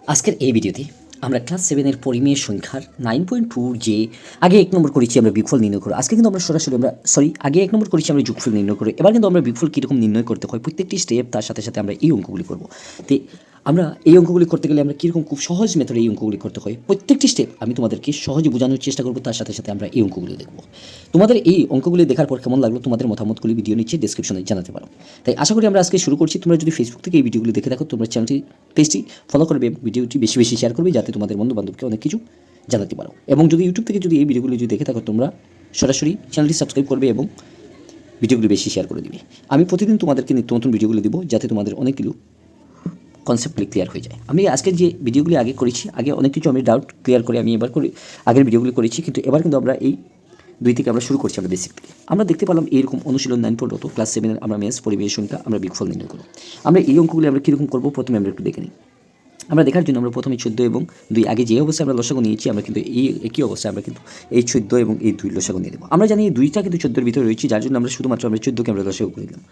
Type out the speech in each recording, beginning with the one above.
আজকের এই ভিডিওতে আমরা ক্লাস 7-এর পরিমেয় সংখ্যার 9.2 যে আগে 1 নম্বর করেছি আমরা বিগফল নির্ণয় করব। আজকে কিন্তু আমরা সরাসরি আগে 1 নম্বর করেছি আমরা যোগফল নির্ণয় করব। এবার কিন্তু আমরা বিগফল কীরকম নির্ণয় করতে হয় প্রত্যেকটি স্টেপ তার সাথে সাথে আমরা এই অঙ্কগুলি করব। তো আমরা এই অঙ্কগুলি করতে গেলে আমরা কীরকম খুব সহজ মেথডে এই অঙ্কগুলি করতে হয় প্রত্যেকটি স্টেপ আমি তোমাদেরকে সহজে বোঝানোর চেষ্টা করব। তার সাথে সাথে আমরা এই অঙ্কগুলি দেখব। তোমাদের এই অঙ্কগুলি দেখার পর কেমন লাগলো তোমাদের মতামতগুলি ভিডিও নিচে ডেসক্রিপশনে জানাতে পারো। তাই আশা করি আমরা আজকে শুরু করছি। তোমরা যদি ফেসবুক থেকে এই ভিডিওগুলি দেখে থাকো তোমরা পেজটি ফলো করবে, ভিডিওটি বেশি বেশি শেয়ার করবে যাতে তোমাদের বন্ধু বান্ধবকে অনেক কিছু জানাতে পারো। এবং যদি ইউটিউব থেকে যদি এই ভিডিওগুলি যদি দেখে থাকো তোমরা সরাসরি চ্যানেলটি সাবস্ক্রাইব করবে এবং ভিডিওগুলি বেশি শেয়ার করে দিবে। আমি প্রতিদিন তোমাদেরকে নিত্য নতুন ভিডিওগুলি দিব যাতে তোমাদের অনেকগুলো কনসেপ্টগুলি ক্লিয়ার হয়ে যায়। আমি আজকে যে ভিডিওগুলি আগে করেছি আগে অনেক কিছু আমি ডাউট ক্লিয়ার করে আমি এবার করে আগের ভিডিওগুলি করেছি, কিন্তু এবার কিন্তু আমরা এই 2 থেকে আমরা শুরু করছি আমরা বেসিক থেকে। আমরা দেখতে পেলাম এইরকম অনুশীলন 9.2 ক্লাস 7-এর আমরা ম্যাথস পরিমেয় সংখ্যা আমরা বিগফল নির্ণয় করব। আমরা এই অঙ্কগুলি আমরা কীরকম করবো প্রথমে আমরা একটু দেখে নিই। আমরা দেখার জন্য আমরা প্রথমে 14 এবং 2 আগে যে অবস্থায় আমরা লসাগু নিয়েছি আমরা কিন্তু এই একই অবস্থায় আমরা কিন্তু এই 14 এবং এই 2 লসাগু নিয়ে দেবো। আমরা জানি এই 2টা কিন্তু 14-এর ভিতরে রয়েছে, যার জন্য আমরা শুধুমাত্র আমরা 14কে আমরা লসাগু করে দিলাম।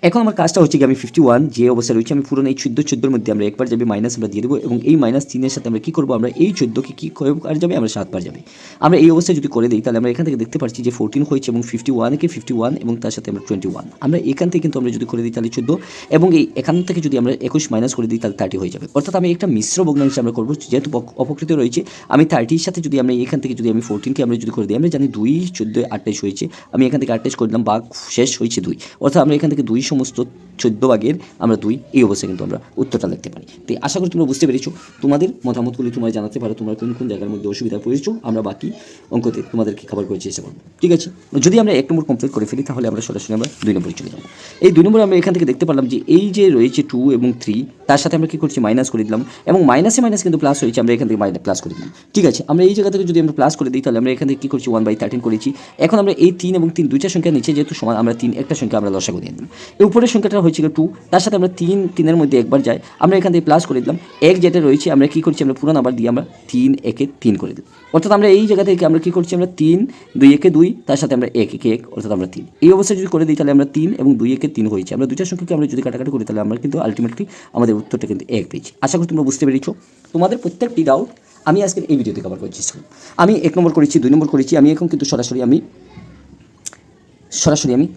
এখন আমার কাজটা হচ্ছে কি আমি 51 যে অবস্থায় রয়েছে আমি পুরো এই 14-14-এর মধ্যে আমরা একবার যাবে মাইনাস আমরা দিয়ে দেবো এবং এই -3-এর সাথে আমরা কী করবো আমরা এই 14কে কী কয়বার যাবে আমরা 7 বার যাবে। আমরা এই অবস্থায় যদি করে দিই তাহলে আমরা এখান থেকে দেখতে পাচ্ছি যে 14 হয়েছে এবং 51কে 51 এবং তার সাথে আমরা 21 আমরা এখান থেকে কিন্তু আমরা যদি করে দিই তাহলে 14 এবং এই এখান থেকে যদি আমরা 21 মাইনাস করে দিই তাহলে 30 হয়ে যাবে। অর্থাৎ আমি একটা মিশ্র ভগ্নাংশ আমরা করবো যেহেতু অপকৃত রয়েছে। আমি 30-এর সাথে যদি আমরা এখান থেকে যদি আমি 14কে আমরা যদি করে দিই আমরা জানি 2 14 28 হয়েছে, আমি এখান থেকে 28 করে দিলাম ভাগ শেষ হয়েছে 2, অর্থাৎ আমরা এখান থেকে 2 সমস্ত 14 ভাগের আমরা 2 এই অবস্থায় কিন্তু আমরা উত্তরটা লিখতে পারি। তো আশা করি তোমরা বুঝতে পেরেছো। তোমাদের মতামতগুলি তোমরা জানাতে পারো তোমরা কোন কোন জায়গার মধ্যে অসুবিধা পড়েছো, আমরা বাকি অঙ্কতে তোমাদেরকে খাবার করার চেষ্টা করবো। ঠিক আছে, যদি আমরা 1 নম্বর কমপ্লিট করে ফেলি তাহলে আমরা সরাসরি আমরা 2 নম্বরে চলে যাবো। এই 2 নম্বরে আমরা এখান থেকে দেখতে পারলাম যে এই যে রয়েছে 2 এবং 3 তার সাথে আমরা কী করছি মাইনাস করে দিলাম এবং মাইনাসে মাইনাস কিন্তু প্লাস হয়েছে, আমরা এখান থেকে প্লাস করে দিলাম। ঠিক আছে, আমরা এই জায়গা থেকে যদি আমরা প্লাস করে দিই তাহলে আমরা এখান থেকে কী করছি 1/13 করেছি। এখন আমরা এই 3 এবং 3 দুইটা সংখ্যা নিচে যেহেতু সমান আমরা 3 একটা সংখ্যা আমরা লসাগু দিয়ে দিলাম। এই উপরের সংখ্যাটা হয়েছিল 2, তার সাথে আমরা 3-3-এর মধ্যে একবার যাই আমরা এখান থেকে প্লাস করে দিলাম। 1 যেটা রয়েছে আমরা কী করছি আমরা পুরো নাম্বার দিয়ে আমরা 3 1-এ 3 করে দিলাম। অর্থাৎ আমরা এই জায়গা থেকে আমরা কী করছি আমরা 3 2 1-এ 2 তার সাথে আমরা 1 1-এ 1 অর্থাৎ আমরা 3 এই অবস্থায় যদি করে দিই তাহলে আমরা 3 এবং 2 1-এ 3 হয়েছে। আমরা দুইটা সংখ্যাকে আমরা যদি কাটাকাটি করি তাহলে আমরা কিন্তু আলটিমেটলি আমাদের উত্তরটা কিন্তু 1 পেয়েছি। আশা করি তোমরা বুঝতে পেরেছো। তোমাদের প্রত্যেকটি ডাউট আমি আজকের এই ভিডিওতে কভার করার চেষ্টা করব। আমি 1 নম্বর করেছি 2 নম্বর করেছি, আমি এখন কিন্তু সরাসরি আমি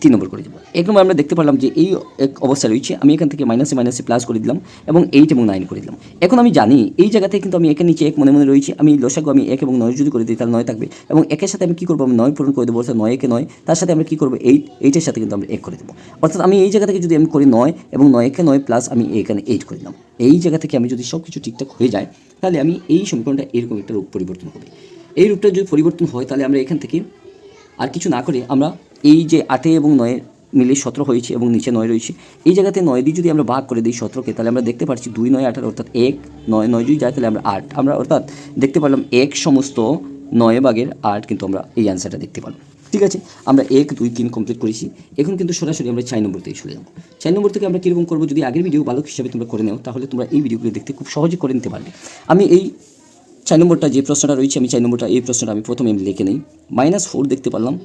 3 নম্বর করে দেবো। 1 নম্বর আমরা দেখতে পারলাম যে এই এক অবস্থা রয়েছে, আমি এখান থেকে মাইনাসে মাইনাসে প্লাস করে দিলাম এবং 8 এবং 9 করে দিলাম। এখন আমি জানি এই জায়গাতে কিন্তু আমি একের নিচে 1 মনে মনে রয়েছে, আমি লসাগু আমি 1 এবং 9 যদি করে দিই তাহলে 9 থাকবে এবং 1-এর সাথে আমি কী করবো আমি 9 পূরণ করে দেবো, অর্থাৎ 9 একে 9 তার সাথে আমরা কী করবো 8-8-এর সাথে কিন্তু আমরা 1 করে দেবো। অর্থাৎ আমি এই জায়গা থেকে যদি আমি করি 9 এবং 9 একে 9 প্লাস আমি এখানে 8 করে দিলাম। এই জায়গা থেকে আমি যদি সব কিছু ঠিকঠাক হয়ে যায় তাহলে আমি এই সমীকরণটা এরকম একটা রূপ পরিবর্তন হবে। এই রূপটা যদি পরিবর্তন হয় তাহলে আমরা এখান থেকে আর কিছু না করে আমরা এই যে 8 এবং 9 মিলে 17 হয়েছে এবং নিচে 9 রয়েছে, এই জায়গাতে 9 দিয়ে যদি আমরা ভাগ করে দিই 17কে তাহলে আমরা দেখতে পাচ্ছি 2 9 18 অর্থাৎ 1 9 9 যদি যায় তাহলে আমরা 8 আমরা অর্থাৎ দেখতে পারলাম 1 সমস্ত 9 ভাগের 8 কিন্তু আমরা এই অ্যান্সারটা দেখতে পারলাম। ঠিক আছে, আমরা 1 2 3 কমপ্লিট করেছি। এখন কিন্তু সরাসরি আমরা 4 নম্বর থেকে চলে যাবো। 4 নম্বর থেকে আমরা কীরকম করবো, যদি আগের ভিডিও ভালো হিসাবে তোমরা করে নাও তাহলে তোমরা এই ভিডিওগুলো দেখতে খুব সহজে করে নিতে পারবে। আমি এই 4 নম্বরটা যে প্রশ্নটা রয়েছে আমি 4 নম্বরটা এই প্রশ্নটা আমি প্রথমে লিখে নিই। -4 দেখতে পারলাম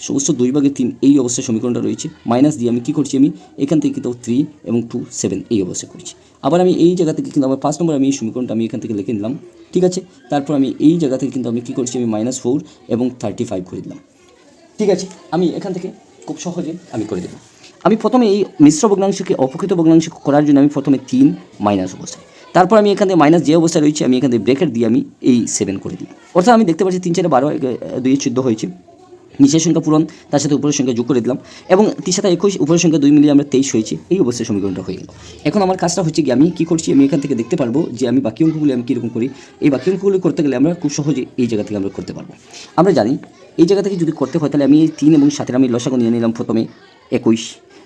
সমস্ত 2/3 এই অবস্থায় সমীকরণটা রয়েছে, মাইনাস দিয়ে আমি কী করছি আমি এখান থেকে কিন্তু 3 এবং 2 7 এই অবস্থায় করছি। আবার আমি এই জায়গা থেকে কিন্তু আমার 5 নম্বর আমি এই সমীকরণটা আমি এখান থেকে লিখে নিলাম। ঠিক আছে, তারপর আমি এই জায়গা থেকে কিন্তু আমি কী করছি আমি -4 এবং 35 করে দিলাম। ঠিক আছে, আমি এখান থেকে খুব সহজে আমি করে দেবো। আমি প্রথমে এই মিশ্র ভগ্নাংশকে অপকৃত ভগ্নাংশ করার জন্য আমি প্রথমে 3 মাইনাস অবস্থায়, তারপর আমি এখান থেকে মাইনাস যে অবস্থায় রয়েছে আমি এখান থেকে ব্রেকেট দিয়ে আমি এই 7 করে দিই। অর্থাৎ আমি দেখতে পাচ্ছি 3 4 12 2 14 হয়েছে, নিচের সংখ্যা পূরণ তার সাথে উপরের সংখ্যা যোগ করে দিলাম এবং 3 7 21 উপরের সংখ্যা 2 মিলিয়ে আমরা 23 হয়েছে। এই অবস্থায় সমীকরণটা হয়ে গেল। এখন আমার কাজটা হচ্ছে কি আমি কী করছি আমি এখান থেকে দেখতে পারবো যে আমি বাকি অঙ্কগুলি আমি কীরকম করি। এই বাকি অঙ্কগুলি করতে গেলে আমরা খুব সহজে এই জায়গা থেকে আমরা করতে পারবো। আমরা জানি এই জায়গা থেকে যদি করতে হয় তাহলে আমি 3 এবং 7-এর আমি লসাগু নিয়ে নিলাম প্রথমে 21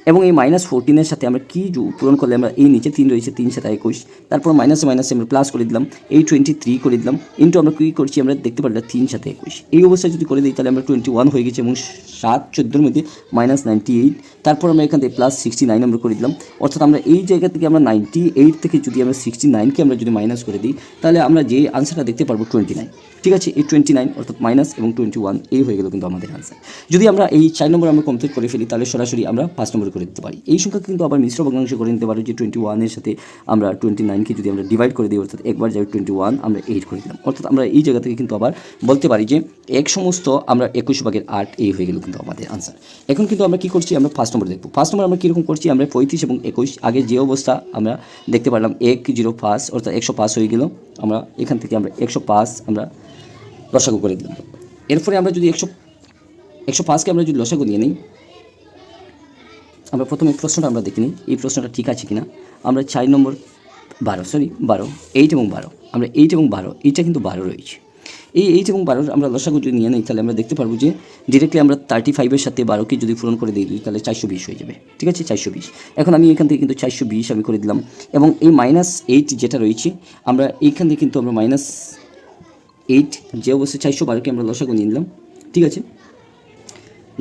এবং এই -14-এর সাথে আমরা কী পূরণ করলে আমরা এই নিচে 3 রয়েছে 3 7 21, তারপর মাইনাসে মাইনাসে আমরা প্লাস করে দিলাম এই 23 করে দিলাম ইন্টু আমরা কী করছি আমরা দেখতে পারলাম 3 7 21 এই অবস্থায় যদি করে দিই তাহলে আমরা 21 হয়ে গেছে এবং 7 14 মধ্যে -98, তারপর আমরা এখান থেকে +69 আমরা করে দিলাম। অর্থাৎ আমরা এই জায়গা থেকে আমরা 98 থেকে যদি আমরা 69কে আমরা যদি মাইনাস করে দিই, তাহলে আমরা যে আনসারটা দেখতে পারবো 29। ঠিক আছে, এই 29 অর্থাৎ মাইনাস এবং 21 এই হয়ে গেল কিন্তু আমাদের আনসার। যদি আমরা এই 4 নম্বর আমরা কমপ্লিট করে ফেলি, তাহলে সরাসরি আমরা 5 নম্বর করে দিতে পারি। এই সংখ্যা কিন্তু আবার মিশ্র ভগ্নাংশ করে নিতে পারি, যে 21 সাথে আমরা 29কে যদি আমরা ডিভাইড করে দিই, অর্থাৎ একবার যাই 21 আমরা 8 করে দিলাম। অর্থাৎ আমরা এই জায়গা থেকে কিন্তু আবার বলতে পারি যে 1 সমস্ত আমরা 21/8 এই হয়ে গেল কিন্তু আমাদের আনসার। এখন কিন্তু আমরা কি করছি, আমরা 5 নম্বর দেখব। 5 নম্বর আমরা কীরকম করছি, আমরা 35 এবং 21 আগে যে অবস্থা আমরা দেখতে পারলাম 105 অর্থাৎ 105 হয়ে গেল। আমরা এখান থেকে আমরা 105 আমরা লসাগু করে দিলাম। এরপরে আমরা যদি 105কে আমরা যদি লসাগু নিয়ে নিই, আমরা প্রথমে প্রশ্নটা আমরা দেখে নিই এই প্রশ্নটা ঠিক আছে কিনা। আমরা 4 নম্বর 12 8 এবং 12, আমরা 8 এবং 12 এইটা কিন্তু 12 রয়েছে। এই 8 এবং 12 আমরা লসাগু যদি নিয়ে নিই, তাহলে আমরা দেখতে পারবো যে ডিরেক্টলি আমরা 35-এর সাথে 12কে যদি পূরণ করে দিই, তাহলে 420 হয়ে যাবে। ঠিক আছে, 420। এখন আমি এখান থেকে কিন্তু 420 আমি করে দিলাম, এবং এই -8 যেটা রয়েছে আমরা এইখান থেকে কিন্তু আমরা -8 যে অবশ্যই 412কে আমরা লসাগু নিয়ে নিলাম। ঠিক আছে,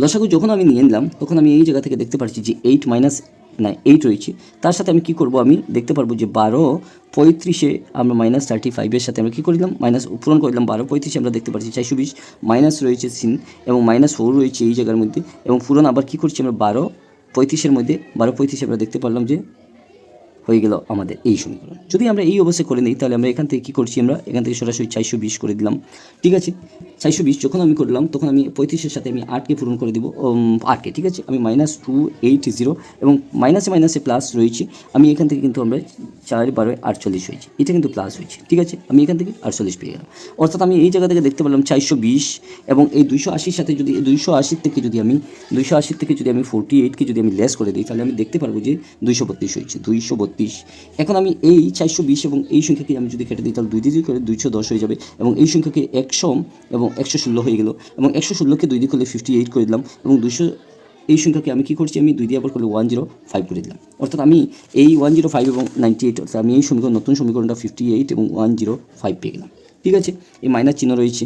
লসাগু যখন আমি নিয়ে নিলাম, তখন আমি এই জায়গা থেকে দেখতে পাচ্ছি যে 8 রয়েছে। তার সাথে আমি কি করব, আমি দেখতে পারবো যে 12 35-এ আমরা -35-এর সাথে আমরা কী করে দিলাম, মাইনাস পূরণ করে দিলাম। 12 35 আমরা দেখতে পাচ্ছি 420, মাইনাস রয়েছে সিন এবং -4 রয়েছে এই জায়গার মধ্যে, এবং পূরণ আবার কী করছি আমরা 12 35-এর মধ্যে 12 35 আমরা দেখতে পারলাম যে হয়ে গেল আমাদের এই সমীকরণ। যদি আমরা এই অবস্থায় করে নিই, তাহলে আমরা এখান থেকে কী করছি, আমরা এখান থেকে সরাসরি 420 করে দিলাম। ঠিক আছে, 420 যখন আমি করলাম, তখন আমি 35-এর সাথে আমি 8কে পূরণ করে দিব, 8কে। ঠিক আছে, আমি -280 এবং মাইনাসে প্লাস রয়েছে। আমি এখান থেকে কিন্তু আমরা 4 12 48 হয়েছে, এটা কিন্তু প্লাস হয়েছে। ঠিক আছে, আমি এখান থেকে 48 পেয়ে গেলাম। অর্থাৎ আমি এই জায়গা থেকে দেখতে পেলাম 420 এবং এই 280-র সাথে যদি 280 থেকে যদি আমি 48কে যদি আমি লেস করে দিই, তাহলে আমি দেখতে পারবো যে 232 হয়েছে, 232। এখন আমি এই 420 এবং এই সংখ্যাকে আমি যদি কেটে দিই, তাহলে 2 দিয়ে করে 210 হয়ে যাবে, এবং এই সংখ্যাকে 100 এবং 116 হয়ে গেল, এবং 116কে 2 দিয়ে করলে 58 করে দিলাম, এবং 200 এই সংখ্যাকে আমি কী করছি, আমি 2 দিয়ে আবার করলে 105 করে দিলাম। অর্থাৎ আমি এই 105 এবং 98, অর্থাৎ আমি এই সমীকরণ নতুন সমীকরণটা 58 এবং 105 পেয়ে গেলাম। ঠিক আছে, এই মাইনাস চিহ্ন রয়েছে,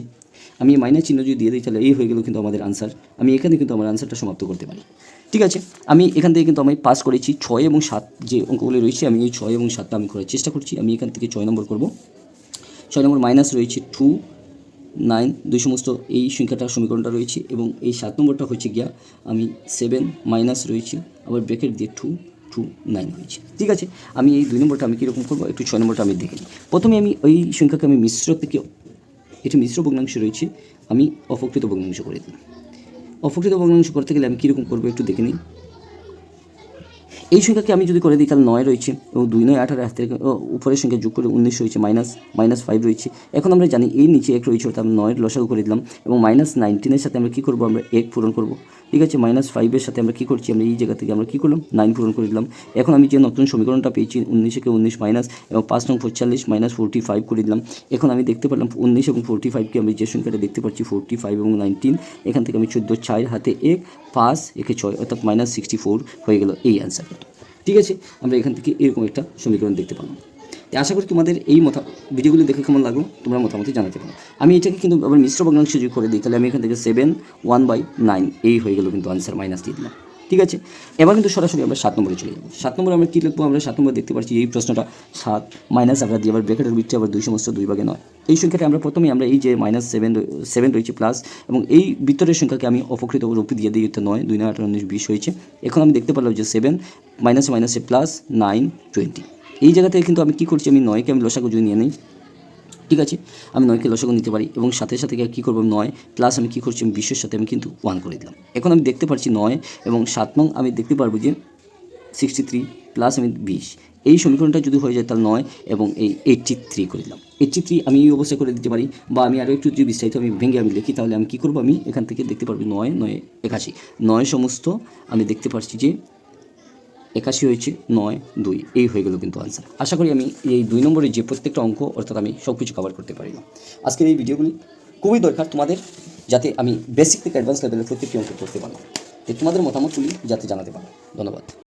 আমি এই মাইনাস চিহ্ন যদি দিয়ে দিই, তাহলে এই হয়ে গেল কিন্তু আমাদের আনসার। আমি এখানে কিন্তু আমার আনসারটা সমাপ্ত করতে পারি। ঠিক আছে, আমি এখান থেকে কিন্তু আমি পাস করেছি 6 এবং 7 যে অঙ্কগুলি রয়েছে, আমি এই 6 এবং 7টা আমি করার চেষ্টা করছি। আমি এখান থেকে 6 নম্বর করব। 6 নম্বর মাইনাস রয়েছে 2 9 2 সমস্ত এই সংখ্যাটা সমীকরণটা রয়েছে, এবং এই 7 নম্বরটা হচ্ছে গিয়া আমি 7 মাইনাস রয়েছে আবার ব্র্যাকেট দিয়ে 2 2 9 হয়েছে। ঠিক আছে, আমি এই 2 নম্বরটা আমি কীরকম করবো, একটু 6 নম্বরটা আমি দেখে নিই। প্রথমে আমি ওই সংখ্যাকে আমি মিশ্র থেকে, এটি মিশ্র ভগ্নাংশ রয়েছে, আমি অপকৃত ভগ্নাংশ করে দিলাম। অপকৃত ভগ্নাংশ করতে গেলে আমি কীরকম করবো একটু দেখে নিই। এই সংখ্যাকে আমি যদি করে দিই, তাহলে 9 রয়েছে এবং 2 9 18 হাত থেকে উপরের সংখ্যা যোগ করে 19 রয়েছে, -5 রয়েছে। এখন আমরা জানি এই নিচে 1 রয়েছে, অর্থাৎ 9 লসাগু করে দিলাম, এবং -19-এর সাথে আমরা কী করবো, আমরা 1 পূরণ করবো। ঠিক আছে, -5-এর সাথে আমরা কী করছি, আমরা এই জায়গা থেকে আমরা কী করলাম, 9 পূরণ করে দিলাম। এখন আমি যে নতুন সমীকরণটা পেয়েছি 19-কে 19 মাইনাস এবং 5 নং 45 -45 করে দিলাম। এখন আমি দেখতে পারলাম 19 এবং 45কে আমি যে সংখ্যাটা দেখতে পাচ্ছি 45 এবং 19, এখান থেকে আমি 14 4 হাতে 1 5 একে 6 অর্থাৎ -64 হয়ে গেল এই অ্যান্সার। ঠিক আছে, আমরা এখান থেকে এরকম একটা সমীকরণ দেখতে পাবো। আশা করি তোমাদের এই ভিডিওগুলো দেখে কেমন লাগলো তোমরা মতামতে জানাতে পারো। আমি এটাকে কিন্তু আবার মিশ্র ভগ্নাংশ যদি করে দিই, তাহলে আমি এখান থেকে 7 1/9 এই হয়ে গেল কিন্তু আনসার, মাইনাস দিয়ে দিলাম। ঠিক আছে, এবার কিন্তু সরাসরি আমরা 7 নম্বরে চলে যাবো। 7 নম্বরে আমরা কী লিখবো, আমরা 7 নম্বরে দেখতে পাচ্ছি এই প্রশ্নটা 7 মাইনাস আমরা দিয়ে আবার ব্র্যাকেটের ভিতরে আবার 2 সমস্ত 2/9 এই সংখ্যাটা আমরা প্রথমে আমরা এই যে -7 রয়েছে প্লাস, এবং এই ভিতরের সংখ্যাকে আমি অপকৃত রূপে দিয়ে দিই, 9 2 9 18 19 20 হয়েছে। এখন আমি দেখতে পারলাম যে 7 মাইনাসে প্লাস 9 20 এই জায়গা থেকে কিন্তু আমি কী করছি, আমি 9কে আমি লসাগু যদি নিয়ে নিই। ঠিক আছে, আমি 9কে লসাগু নিতে পারি, এবং সাথে সাথে কী করবো, 9 প্লাস আমি কী করছি, আমি 20-এর সাথে আমি কিন্তু 1 করে দিলাম। এখন আমি দেখতে পাচ্ছি 9 এবং 7 নং আমি দেখতে পারবো যে 63 প্লাস আমি 20 এই সমীকরণটা যদি হয়ে যায়, তাহলে 9 এবং এই 83 করে দিলাম। 83 আমি এই অবস্থায় করে দিতে পারি, বা আমি আরও একটু যদি বিস্তারিত আমি ভেঙে আমি লিখি, তাহলে আমি কী করবো, আমি এখান থেকে দেখতে পারবো 9 9 81 9 সমস্ত আমি দেখতে পাচ্ছি যে 81 হয়েছে, 9 2 এই হয়ে গেল কিন্তু আনসার। আশা করি আমি এই 2 নম্বরের যে প্রত্যেকটা অঙ্ক, অর্থাৎ আমি সব কিছু কভার করতে পারি না। আজকের এই ভিডিওগুলি খুবই দরকার তোমাদের, যাতে আমি বেসিক থেকে অ্যাডভান্স লেভেলের প্রত্যেকটি অঙ্ক করতে পারলাম। তোমাদের মতামতগুলি যাতে জানাতে পারো। ধন্যবাদ।